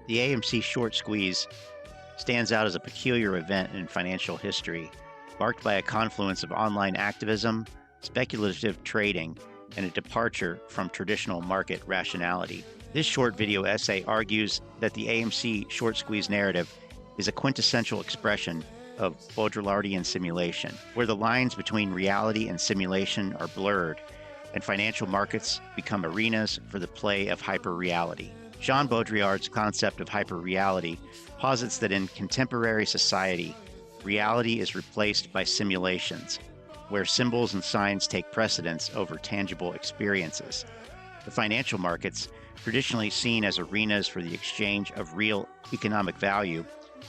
The AMC short squeeze stands out as a peculiar event in financial history, marked by a confluence of online activism, speculative trading, and a departure from traditional market rationality. This short video essay argues that the AMC short squeeze narrative is a quintessential expression of Baudrillardian simulation, where the lines between reality and simulation are blurred, and financial markets become arenas for the play of hyperreality. Jean Baudrillard's concept of hyperreality posits that in contemporary society, reality is replaced by simulations, where symbols and signs take precedence over tangible experiences. The financial markets, traditionally seen as arenas for the exchange of real economic value,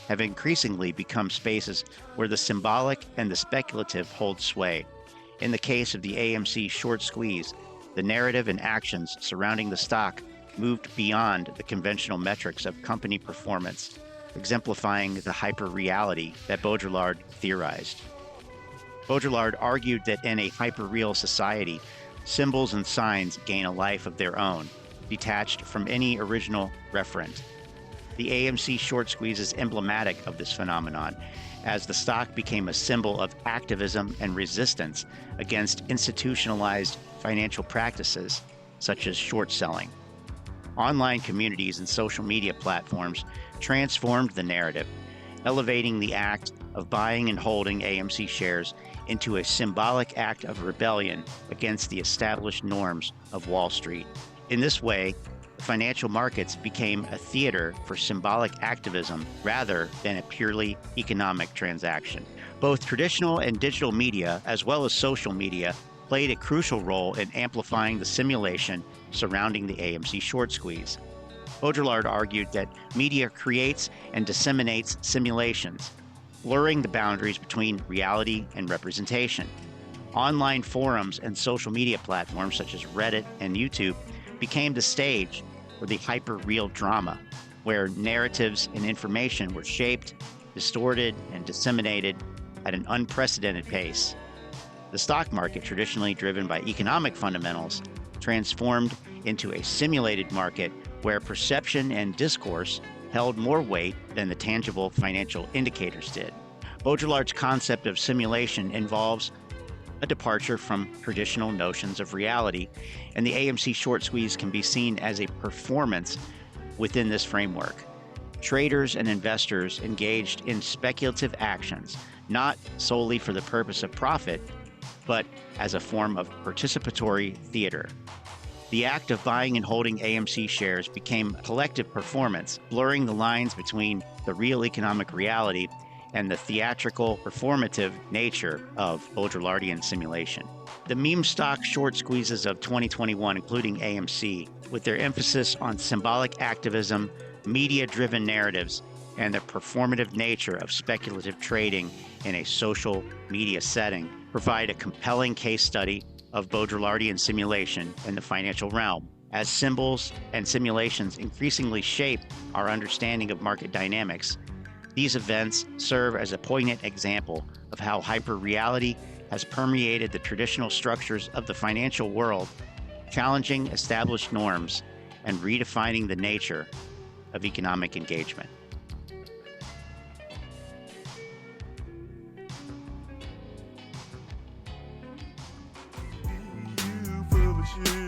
have increasingly become spaces where the symbolic and the speculative hold sway. In the case of the AMC short squeeze, the narrative and actions surrounding the stock moved beyond the conventional metrics of company performance, exemplifying the hyperreality that Baudrillard theorized. Baudrillard argued that in a hyperreal society, symbols and signs gain a life of their own, detached from any original referent. The AMC short squeeze is emblematic of this phenomenon, as the stock became a symbol of activism and resistance against institutionalized financial practices, such as short selling. Online communities and social media platforms transformed the narrative, elevating the act of buying and holding AMC shares into a symbolic act of rebellion against the established norms of Wall Street. In this way, the financial markets became a theater for symbolic activism rather than a purely economic transaction. Both traditional and digital media, as well as social media, played a crucial role in amplifying the simulation surrounding the AMC short squeeze. Baudrillard argued that media creates and disseminates simulations, blurring the boundaries between reality and representation. Online forums and social media platforms such as Reddit and YouTube became the stage for the hyper-real drama, where narratives and information were shaped, distorted, and disseminated at an unprecedented pace. The stock market, traditionally driven by economic fundamentals, transformed into a simulated market where perception and discourse held more weight than the tangible financial indicators did. Baudrillard's concept of simulation involves a departure from traditional notions of reality, and the AMC short squeeze can be seen as a performance within this framework. Traders and investors engaged in speculative actions, not solely for the purpose of profit, but as a form of participatory theater. The act of buying and holding AMC shares became a collective performance, blurring the lines between the real economic reality and the theatrical, performative nature of Baudrillardian simulation. The meme stock short squeezes of 2021, including AMC, with their emphasis on symbolic activism, media-driven narratives, and the performative nature of speculative trading in a social media setting, provide a compelling case study of Baudrillardian simulation in the financial realm. As symbols and simulations increasingly shape our understanding of market dynamics, these events serve as a poignant example of how hyperreality has permeated the traditional structures of the financial world, challenging established norms and redefining the nature of economic engagement. You full of shit.